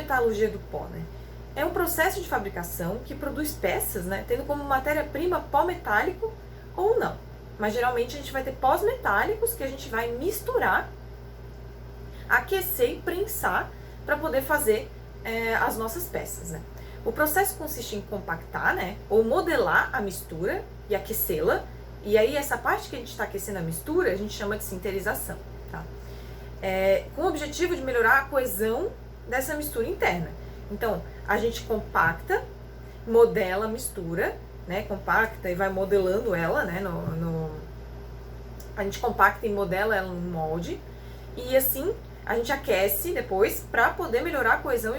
metalurgia do pó, né? É um processo de fabricação que produz peças, né, tendo como matéria-prima pó metálico ou não. Mas geralmente a gente vai ter pós metálicos que a gente vai misturar, aquecer e prensar para poder fazer as nossas peças, né? O processo consiste em compactar, né, ou modelar a mistura e aquecê-la. E aí essa parte que a gente está aquecendo a mistura, a gente chama de sinterização, tá? Com o objetivo de melhorar a coesão dessa mistura interna. Então, a gente compacta, modela a mistura, né, compacta e vai modelando ela, né, a gente compacta e modela ela no molde, e assim a gente aquece depois para poder melhorar a coesão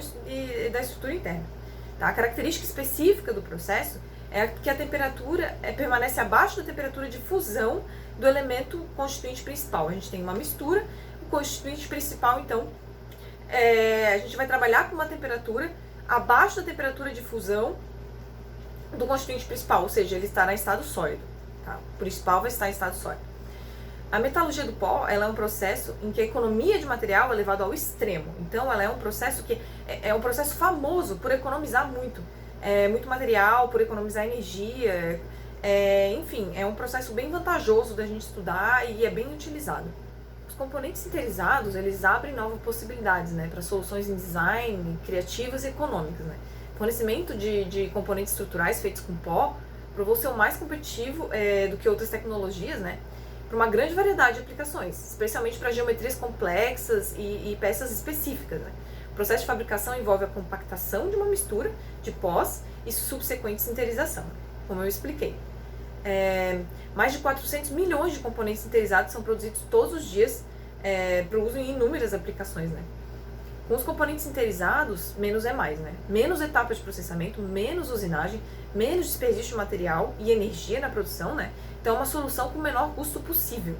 da estrutura interna. Tá? A característica específica do processo é que a temperatura permanece abaixo da temperatura de fusão do elemento constituinte principal. A gente tem uma mistura, o constituinte principal, então, a gente vai trabalhar com uma temperatura abaixo da temperatura de fusão do constituinte principal, ou seja, ele estará em estado sólido. Tá? O principal vai estar em estado sólido. A metalurgia do pó, ela é um processo em que a economia de material é levada ao extremo. Então, ela é um processo que é um processo famoso por economizar muito material, por economizar energia. Enfim, é um processo bem vantajoso da gente estudar e é bem utilizado. Os componentes sinterizados, eles abrem novas possibilidades, né, para soluções em design, criativas e econômicas, né. O fornecimento de componentes estruturais feitos com pó provou ser o mais competitivo do que outras tecnologias, né, para uma grande variedade de aplicações, especialmente para geometrias complexas e peças específicas, né. O processo de fabricação envolve a compactação de uma mistura de pós e subsequente sinterização, como eu expliquei. Mais de 400 milhões de componentes sinterizados são produzidos todos os dias para uso em inúmeras aplicações, né? Com os componentes sinterizados, menos é mais, né? Menos etapas de processamento, menos usinagem, menos desperdício de material e energia na produção, né? Então é uma solução com o menor custo possível.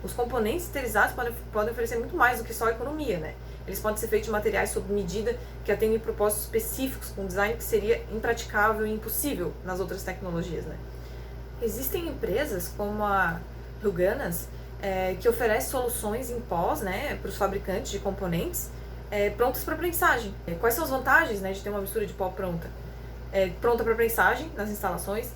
Os componentes sinterizados podem oferecer muito mais do que só economia, né? Eles podem ser feitos de materiais sob medida que atendem propósitos específicos, com design que seria impraticável e impossível nas outras tecnologias, né? Existem empresas como a Huganas que oferece soluções em pós, né, para os fabricantes de componentes prontas para prensagem. Quais são as vantagens, né, de ter uma mistura de pó pronta? Pronta para prensagem nas instalações,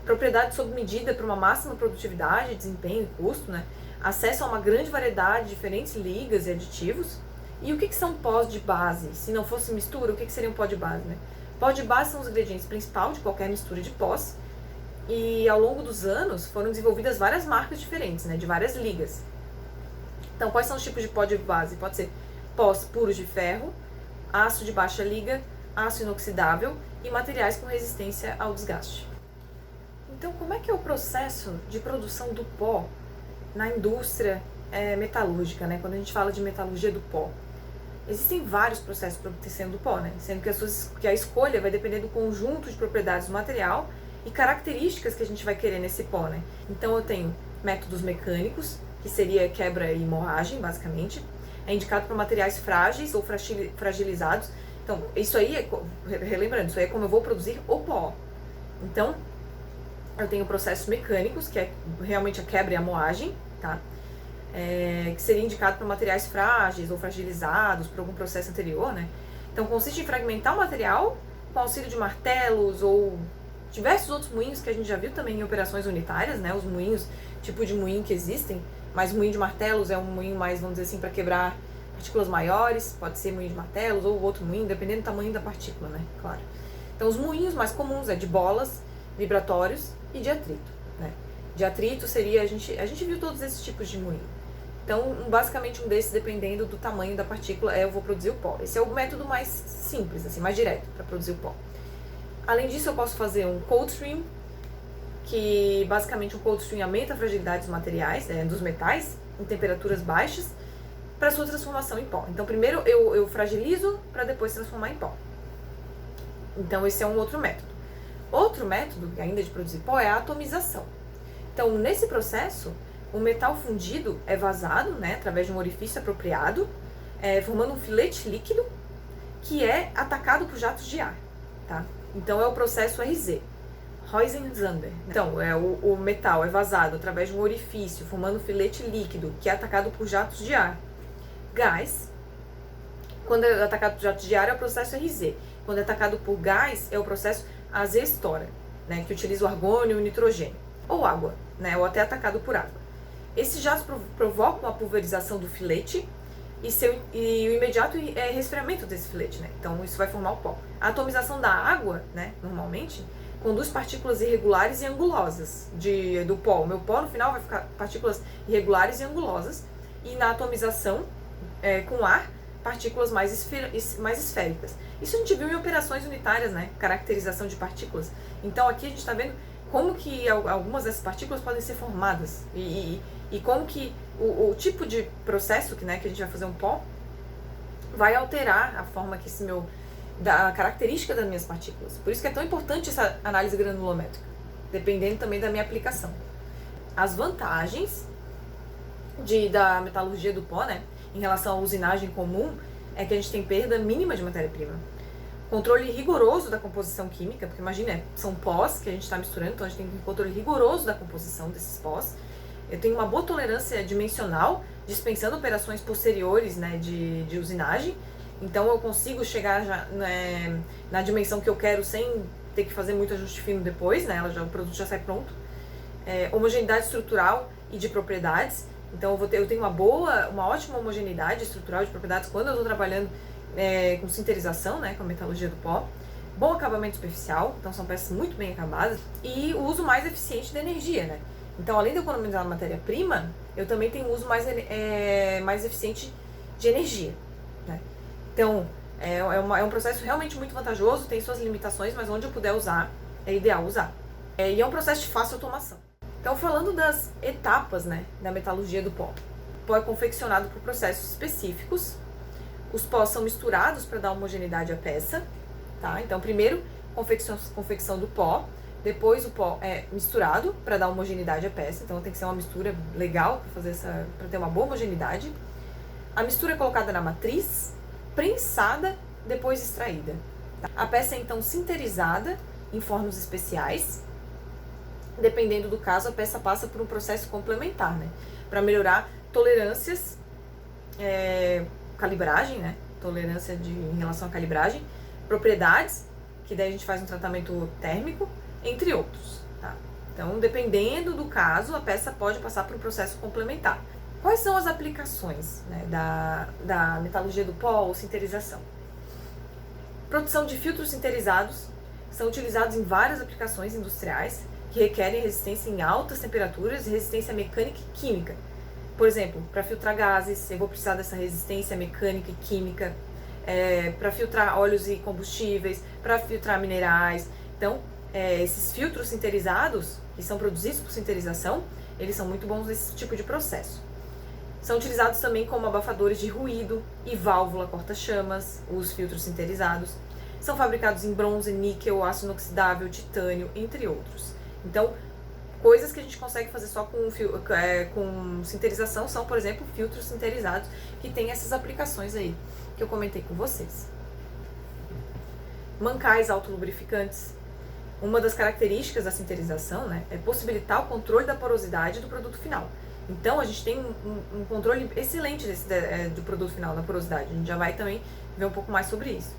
propriedade sob medida para uma máxima produtividade, desempenho e custo, né, acesso a uma grande variedade de diferentes ligas e aditivos. E o que são pós de base? Se não fosse mistura, o que seria um pó de base, né? Pó de base são os ingredientes principais de qualquer mistura de pós. E ao longo dos anos foram desenvolvidas várias marcas diferentes, né, de várias ligas. Então, quais são os tipos de pó de base? Pode ser pós puros de ferro, aço de baixa liga, aço inoxidável e materiais com resistência ao desgaste. Então, como é que é o processo de produção do pó na indústria metalúrgica, né, quando a gente fala de metalurgia do pó? Existem vários processos para obtenção do pó, né, sendo que a escolha vai depender do conjunto de propriedades do material e características que a gente vai querer nesse pó, né? Então eu tenho métodos mecânicos, que seria quebra e morragem, basicamente. É indicado para materiais frágeis ou fragilizados. Então, isso aí, relembrando, isso aí é como eu vou produzir o pó. Então, eu tenho processos mecânicos, que é realmente a quebra e a moagem, tá? Que seria indicado para materiais frágeis ou fragilizados por algum processo anterior, né? Então, consiste em fragmentar o material com auxílio de martelos ou diversos outros moinhos que a gente já viu também em operações unitárias, né? Os moinhos, tipo de moinho que existem, mas moinho de martelos é um moinho mais, vamos dizer assim, para quebrar partículas maiores, pode ser moinho de martelos ou outro moinho, dependendo do tamanho da partícula, né? Claro. Então, os moinhos mais comuns de bolas, vibratórios e de atrito, né? De atrito seria, a gente viu todos esses tipos de moinho. Então, basicamente um desses, dependendo do tamanho da partícula, eu vou produzir o pó. Esse é o método mais simples, assim, mais direto para produzir o pó. Além disso, eu posso fazer um cold stream, que basicamente um cold stream aumenta a fragilidade dos materiais, dos metais, em temperaturas baixas, para sua transformação em pó. Então, primeiro eu fragilizo para depois transformar em pó. Então, esse é um outro método. Outro método, ainda de produzir pó, é a atomização. Então, nesse processo, o metal fundido é vazado, né, através de um orifício apropriado, formando um filete líquido que é atacado por jatos de ar, tá? Então, é o processo RZ, Roisenzander. Então, o metal é vazado através de um orifício, formando um filete líquido, que é atacado por jatos de ar, gás Quando é atacado por jato de ar é o processo RZ. Quando é atacado por gás é o processo AZ-Stora, né, que utiliza o argônio e o nitrogênio. Ou água, né, ou até atacado por água. Esses jatos provocam a pulverização do filete e o imediato resfriamento desse filete, né? Então isso vai formar o pó. A atomização da água, né, normalmente, conduz partículas irregulares e angulosas do pó. O meu pó no final vai ficar partículas irregulares e angulosas. E na atomização com ar, partículas mais esféricas. Isso a gente viu em operações unitárias, né? Caracterização de partículas. Então aqui a gente está vendo como que algumas dessas partículas podem ser formadas e como que o tipo de processo que a gente vai fazer um pó vai alterar a forma que da característica das minhas partículas. Por isso que é tão importante essa análise granulométrica, dependendo também da minha aplicação. As vantagens da metalurgia do pó, né, em relação à usinagem comum, é que a gente tem perda mínima de matéria-prima. Controle rigoroso da composição química, porque imagina, são pós que a gente está misturando, então a gente tem um controle rigoroso da composição desses pós. Eu tenho uma boa tolerância dimensional, dispensando operações posteriores, né, de usinagem. Então eu consigo chegar já, na dimensão que eu quero sem ter que fazer muito ajuste fino depois, né, o produto já sai pronto. Homogeneidade estrutural e de propriedades. Então eu tenho uma ótima homogeneidade estrutural de propriedades quando eu estou trabalhando com sinterização, né, com a metalurgia do pó. Bom acabamento superficial, então são peças muito bem acabadas. E o uso mais eficiente da energia, né? Então, além de economizar na matéria-prima, eu também tenho um uso mais eficiente de energia, né? Então, é um processo realmente muito vantajoso, tem suas limitações, mas onde eu puder usar, é ideal usar. E é um processo de fácil automação. Então, falando das etapas, né, da metalurgia do pó. O pó é confeccionado por processos específicos. Os pós são misturados para dar homogeneidade à peça, tá? Então, primeiro, confecção do pó. Depois o pó é misturado para dar homogeneidade à peça. Então, tem que ser uma mistura legal para ter uma boa homogeneidade. A mistura é colocada na matriz, prensada, depois extraída. A peça é, então, sinterizada em fornos especiais. Dependendo do caso, a peça passa por um processo complementar, né? Para melhorar tolerâncias, calibragem, né? Tolerância em relação à calibragem, propriedades, que daí a gente faz um tratamento térmico, entre outros, tá? Então, dependendo do caso, a peça pode passar por um processo complementar. Quais são as aplicações, né, da metalurgia do pó ou sinterização? Produção de filtros sinterizados são utilizados em várias aplicações industriais que requerem resistência em altas temperaturas e resistência mecânica e química. Por exemplo, para filtrar gases, eu vou precisar dessa resistência mecânica e química, para filtrar óleos e combustíveis, para filtrar minerais. Então, esses filtros sinterizados, que são produzidos por sinterização, eles são muito bons nesse tipo de processo. São utilizados também como abafadores de ruído e válvula corta-chamas, os filtros sinterizados. São fabricados em bronze, níquel, aço inoxidável, titânio, entre outros. Então, coisas que a gente consegue fazer só com sinterização são, por exemplo, filtros sinterizados, que tem essas aplicações aí que eu comentei com vocês. Mancais autolubrificantes. Uma das características da sinterização, né, é possibilitar o controle da porosidade do produto final. Então, a gente tem um controle excelente do produto final, da porosidade. A gente já vai também ver um pouco mais sobre isso.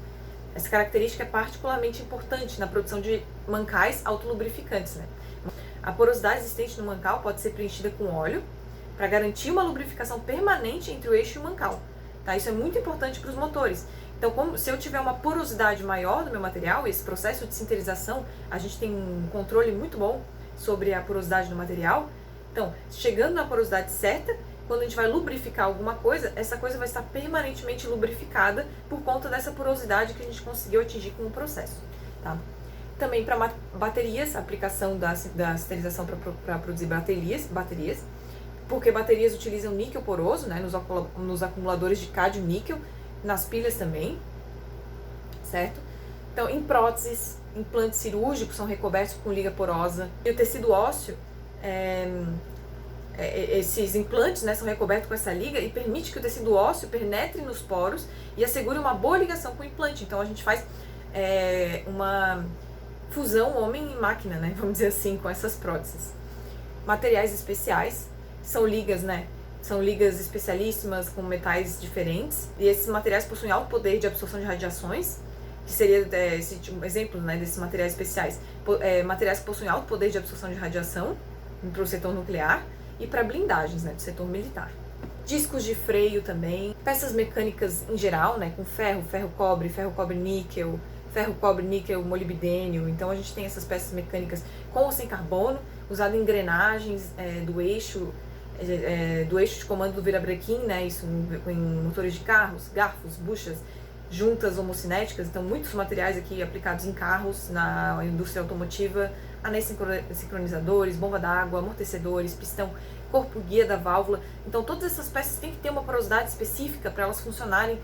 Essa característica é particularmente importante na produção de mancais autolubrificantes, né? A porosidade existente no mancal pode ser preenchida com óleo para garantir uma lubrificação permanente entre o eixo e o mancal, tá? Isso é muito importante para os motores. Então, se eu tiver uma porosidade maior do meu material, esse processo de sinterização, a gente tem um controle muito bom sobre a porosidade do material. Então, chegando na porosidade certa, quando a gente vai lubrificar alguma coisa, essa coisa vai estar permanentemente lubrificada por conta dessa porosidade que a gente conseguiu atingir com o processo, tá? Também para baterias, a aplicação da esterilização para produzir baterias, porque baterias utilizam níquel poroso, né, nos acumuladores de cádmio níquel, nas pilhas também, certo? Então, em próteses, implantes cirúrgicos são recobertos com liga porosa. E o tecido ósseo, esses implantes, né, são recobertos com essa liga e permite que o tecido ósseo penetre nos poros e assegure uma boa ligação com o implante. Então, a gente faz uma fusão homem e máquina, né, vamos dizer assim, com essas próteses. Materiais especiais são ligas, né, São ligas especialíssimas com metais diferentes, e esses materiais possuem alto poder de absorção de radiações, que seria esse tipo, exemplo, né, desses materiais especiais, materiais que possuem alto poder de absorção de radiação para o setor nuclear e para blindagens, né, do setor militar. Discos de freio também, peças mecânicas em geral, né, com ferro, ferro-cobre-níquel, ferro-cobre-níquel molibdênio. Então a gente tem essas peças mecânicas com ou sem carbono, usado em engrenagens do eixo de comando do virabrequim, né, isso em motores de carros, garfos, buchas, juntas homocinéticas. Então muitos materiais aqui aplicados em carros, na indústria automotiva, anéis sincronizadores, bomba d'água, amortecedores, pistão, corpo guia da válvula. Então todas essas peças têm que ter uma porosidade específica para elas funcionarem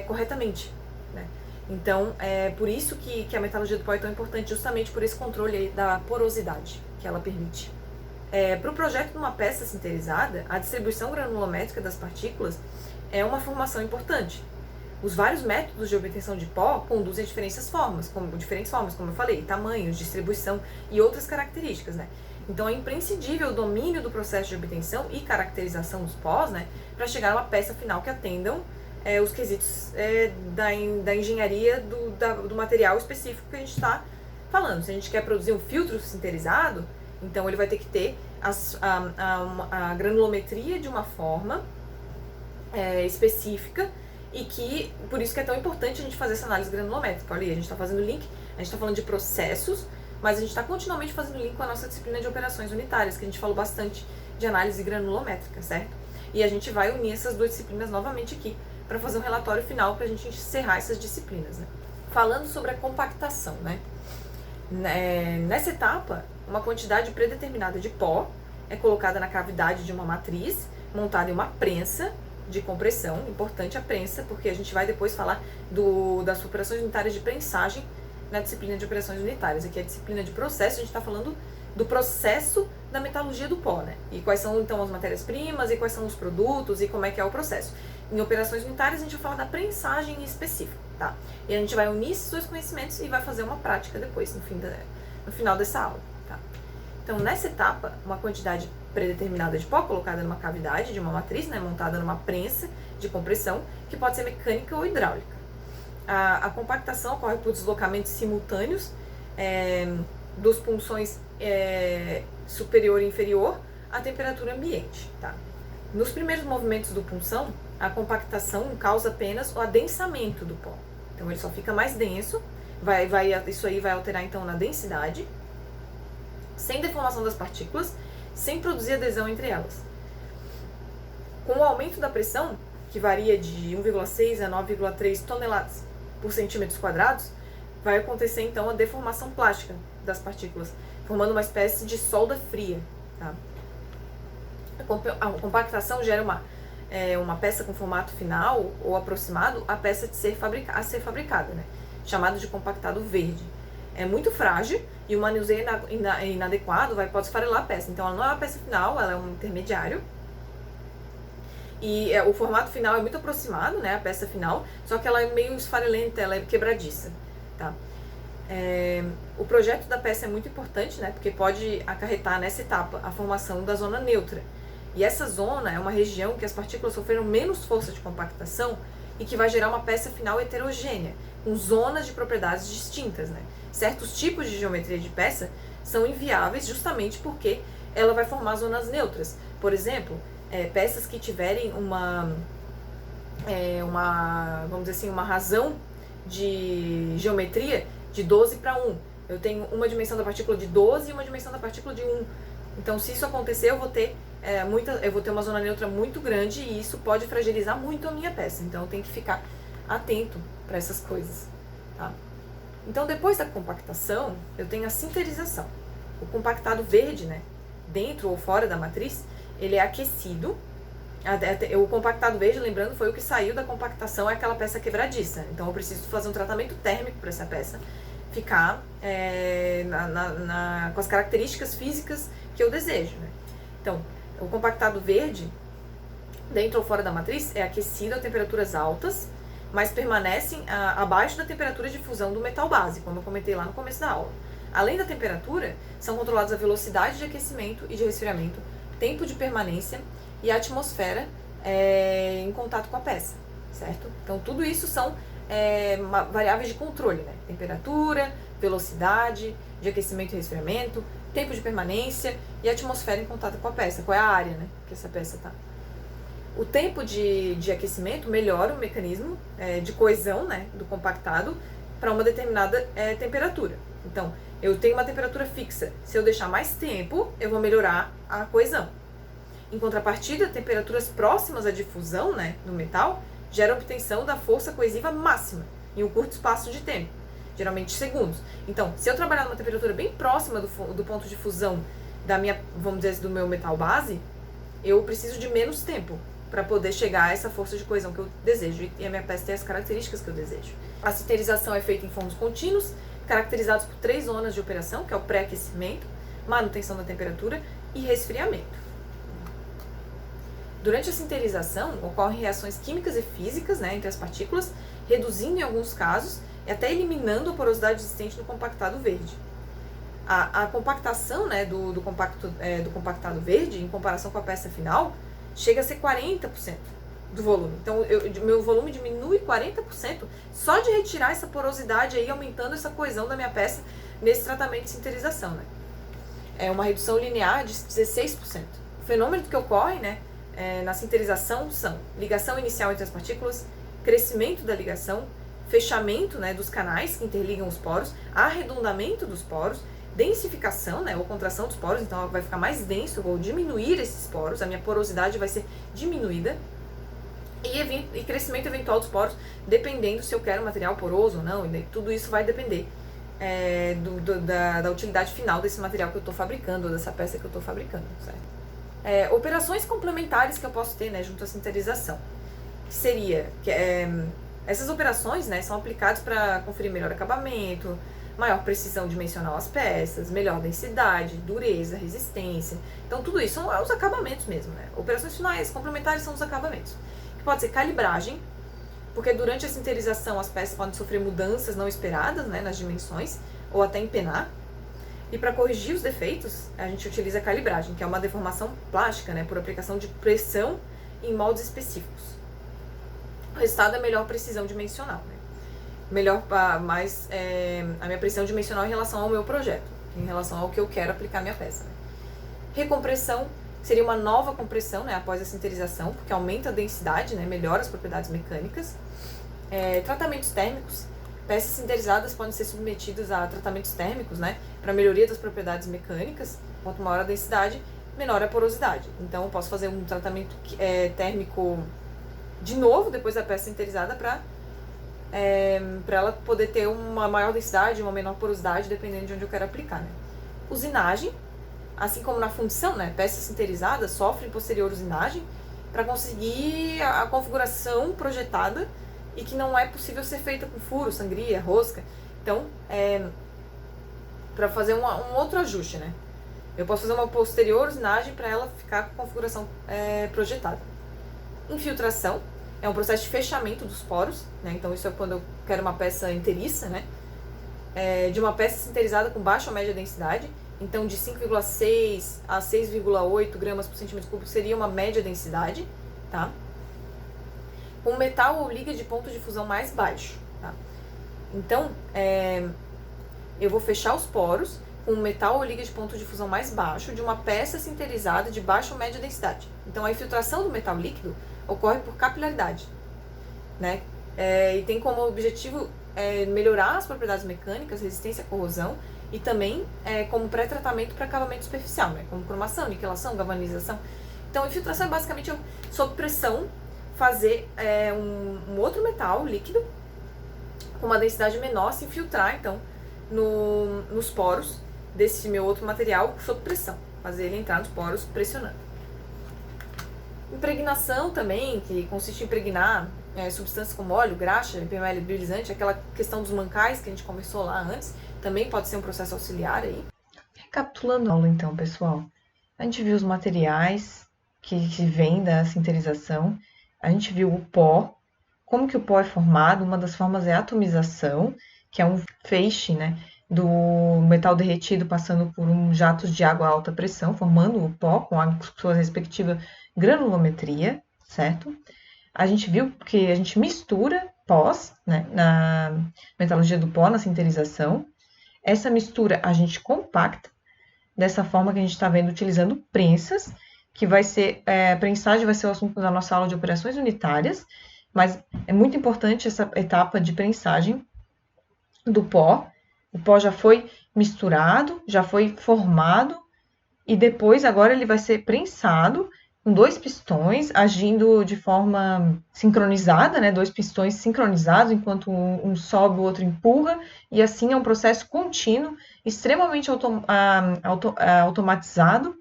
corretamente, né? Então é por isso que a metalurgia do pó é tão importante, justamente por esse controle aí da porosidade que ela permite. Para o projeto de uma peça sinterizada, a distribuição granulométrica das partículas é uma informação importante. Os vários métodos de obtenção de pó conduzem a diferentes formas, como eu falei, tamanhos, distribuição e outras características, né? Então é imprescindível o domínio do processo de obtenção e caracterização dos pós, né, para chegar a uma peça final que atendam os quesitos da engenharia do material específico que a gente está falando. Se a gente quer produzir um filtro sinterizado, então ele vai ter que ter a granulometria de uma forma específica, e que, por isso que é tão importante a gente fazer essa análise granulométrica. Olha aí, a gente está fazendo link, a gente está falando de processos, mas a gente está continuamente fazendo link com a nossa disciplina de operações unitárias, que a gente falou bastante de análise granulométrica, certo? E a gente vai unir essas duas disciplinas novamente aqui, para fazer um relatório final, para a gente encerrar essas disciplinas, né? Falando sobre a compactação, né? Nessa etapa, uma quantidade predeterminada de pó é colocada na cavidade de uma matriz, montada em uma prensa de compressão. Importante a prensa, porque a gente vai depois falar das operações unitárias de prensagem na disciplina de operações unitárias. Aqui é a disciplina de processo, a gente está falando do processo da metalurgia do pó, né? E quais são então as matérias-primas, e quais são os produtos, e como é que é o processo. Em operações unitárias a gente vai falar da prensagem em específico, tá? E a gente vai unir esses dois conhecimentos e vai fazer uma prática depois, no final dessa aula, tá? Então, nessa etapa, uma quantidade predeterminada de pó colocada numa cavidade de uma matriz, né, montada numa prensa de compressão, que pode ser mecânica ou hidráulica. A compactação ocorre por deslocamentos simultâneos dos punções superior e inferior à temperatura ambiente, tá? Nos primeiros movimentos do punção, a compactação causa apenas o adensamento do pó. Então ele só fica mais denso, isso aí vai alterar então na densidade, sem deformação das partículas, sem produzir adesão entre elas. Com o aumento da pressão, que varia de 1,6 a 9,3 toneladas por centímetros quadrados, vai acontecer então a deformação plástica das partículas, formando uma espécie de solda fria, tá? A compactação gera uma peça com formato final ou aproximado à peça a ser fabricada, né? Chamado de compactado verde. É muito frágil e o manuseio inadequado pode esfarelar a peça. Então ela não é uma peça final, ela é um intermediário. E o formato final é muito aproximado, né, a peça final, só que ela é meio esfarelenta, ela é quebradiça, tá? O projeto da peça é muito importante, né, porque pode acarretar nessa etapa a formação da zona neutra. E essa zona é uma região que as partículas sofreram menos força de compactação e que vai gerar uma peça final heterogênea, com zonas de propriedades distintas, né? Certos tipos de geometria de peça são inviáveis justamente porque ela vai formar zonas neutras. Por exemplo, peças que tiverem vamos dizer assim, uma razão de geometria de 12 para 1. Eu tenho uma dimensão da partícula de 12 e uma dimensão da partícula de 1. Então, se isso acontecer, eu vou ter uma zona neutra muito grande e isso pode fragilizar muito a minha peça. Então, eu tenho que ficar atento para essas coisas, tá? Então, depois da compactação, eu tenho a sinterização. O compactado verde, né, dentro ou fora da matriz, ele é aquecido. O compactado verde, lembrando, foi o que saiu da compactação, é aquela peça quebradiça. Então, eu preciso fazer um tratamento térmico para essa peça ficar com as características físicas que eu desejo, né? Então, o compactado verde, dentro ou fora da matriz, é aquecido a temperaturas altas, mas permanecem abaixo da temperatura de fusão do metal base, como eu comentei lá no começo da aula. Além da temperatura, são controlados a velocidade de aquecimento e de resfriamento tempo de permanência e atmosfera em contato com a peça, certo? Então, tudo isso são variáveis de controle, né? Temperatura, velocidade de aquecimento e resfriamento, tempo de permanência e atmosfera em contato com a peça. Qual é a área, né, que essa peça está? O tempo de aquecimento melhora o mecanismo de coesão, né, do compactado para uma determinada temperatura. Então, eu tenho uma temperatura fixa. Se eu deixar mais tempo, eu vou melhorar a coesão. Em contrapartida, temperaturas próximas à difusão, né, do metal gera a obtenção da força coesiva máxima em um curto espaço de tempo, geralmente segundos. Então, se eu trabalhar numa temperatura bem próxima do ponto de fusão da minha, vamos dizer, do meu metal base, eu preciso de menos tempo para poder chegar a essa força de coesão que eu desejo e a minha peça tem as características que eu desejo. A sinterização é feita em fornos contínuos, caracterizados por 3 zonas de operação, que é o pré-aquecimento, manutenção da temperatura e resfriamento. Durante a sinterização, ocorrem reações químicas e físicas, né, entre as partículas, reduzindo em alguns casos e até eliminando a porosidade existente no compactado verde. A compactação, né, do compactado verde, em comparação com a peça final, chega a ser 40% do volume. Então, meu volume diminui 40% só de retirar essa porosidade aí, aumentando essa coesão da minha peça nesse tratamento de sinterização, né? É uma redução linear de 16%. O fenômeno que ocorre, né, na sinterização são ligação inicial entre as partículas, crescimento da ligação, fechamento, né, dos canais que interligam os poros, arredondamento dos poros, densificação, né, ou contração dos poros, então vai ficar mais denso, eu vou diminuir esses poros, a minha porosidade vai ser diminuída, e crescimento eventual dos poros, dependendo se eu quero material poroso ou não, e tudo isso vai depender da utilidade final desse material que eu estou fabricando, ou dessa peça que eu estou fabricando, certo? Operações complementares que eu posso ter, né, junto à sinterização, que seria, essas operações, né, são aplicadas para conferir melhor acabamento, maior precisão dimensional às peças, melhor densidade, dureza, resistência. Então, tudo isso são os acabamentos mesmo, né? Operações finais complementares são os acabamentos. Que pode ser calibragem, porque durante a sinterização as peças podem sofrer mudanças não esperadas, né, nas dimensões, ou até empenar. E para corrigir os defeitos, a gente utiliza a calibragem, que é uma deformação plástica, né, por aplicação de pressão em moldes específicos. O resultado é melhor precisão dimensional, né? A minha precisão dimensional em relação ao meu projeto, em relação ao que eu quero aplicar minha peça, né? Recompressão seria uma nova compressão, né, após a sinterização, porque aumenta a densidade, né, melhora as propriedades mecânicas. Tratamentos térmicos. Peças sinterizadas podem ser submetidas a tratamentos térmicos, né, para melhoria das propriedades mecânicas. Quanto maior a densidade, menor a porosidade. Então, eu posso fazer um tratamento térmico de novo, depois da peça sinterizada, para ela poder ter uma maior densidade, uma menor porosidade, dependendo de onde eu quero aplicar, né. Usinagem, assim como na fundição, né, peças sinterizadas sofrem posterior usinagem para conseguir a configuração projetada e que não é possível ser feita com furo, sangria, rosca. Então, para fazer um outro ajuste, né, eu posso fazer uma posterior usinagem para ela ficar com a configuração projetada. Infiltração é um processo de fechamento dos poros, né? Então isso é quando eu quero uma peça inteiriça, né? De uma peça sinterizada com baixa ou média densidade, então de 5,6 a 6,8 gramas por centímetro cúbico seria uma média densidade, tá? Com metal ou liga de ponto de fusão mais baixo, tá? Então, eu vou fechar os poros com metal ou liga de ponto de fusão mais baixo de uma peça sinterizada de baixa ou média densidade. Então a infiltração do metal líquido ocorre por capilaridade, né? E tem como objetivo melhorar as propriedades mecânicas, resistência à corrosão e também como pré-tratamento para acabamento superficial, né? Como cromação, niquelação, galvanização. Então a infiltração é basicamente sob pressão fazer um outro metal líquido com uma densidade menor se infiltrar então nos poros desse meu outro material sob pressão, fazer ele entrar nos poros pressionando. Impregnação também, que consiste em impregnar substâncias como óleo, graxa, PML brilizante, aquela questão dos mancais que a gente conversou lá antes, também pode ser um processo auxiliar aí. Recapitulando a aula então, pessoal, a gente viu os materiais que vêm da sinterização, a gente viu o pó, como que o pó é formado, uma das formas é a atomização, que é um feixe, né, do metal derretido passando por jatos de água a alta pressão, formando o pó com a sua respectiva granulometria, certo? A gente viu que a gente mistura pós, né, na metalurgia do pó, na sinterização. Essa mistura a gente compacta, dessa forma que a gente está vendo, utilizando prensas, que vai ser, a prensagem vai ser o assunto da nossa aula de operações unitárias, mas é muito importante essa etapa de prensagem do pó. O pó já foi misturado, já foi formado, e depois agora ele vai ser prensado com 2 pistões, agindo de forma sincronizada, né? 2 pistões sincronizados, enquanto um sobe, o outro empurra, e assim é um processo contínuo, extremamente automatizado,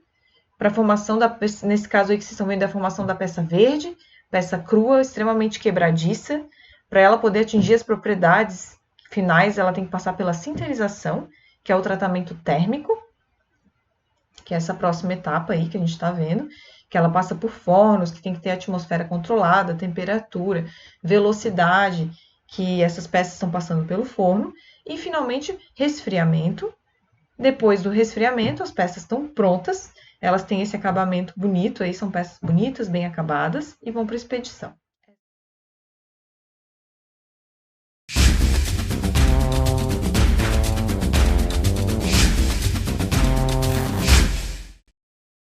para a formação nesse caso aí que vocês estão vendo, a formação da peça verde, peça crua, extremamente quebradiça. Para ela poder atingir as propriedades finais, ela tem que passar pela sinterização, que é o tratamento térmico, que é essa próxima etapa aí que a gente está vendo, que ela passa por fornos, que tem que ter atmosfera controlada, temperatura, velocidade, que essas peças estão passando pelo forno, e finalmente resfriamento. Depois do resfriamento, as peças estão prontas, elas têm esse acabamento bonito, aí são peças bonitas, bem acabadas, e vão para a expedição.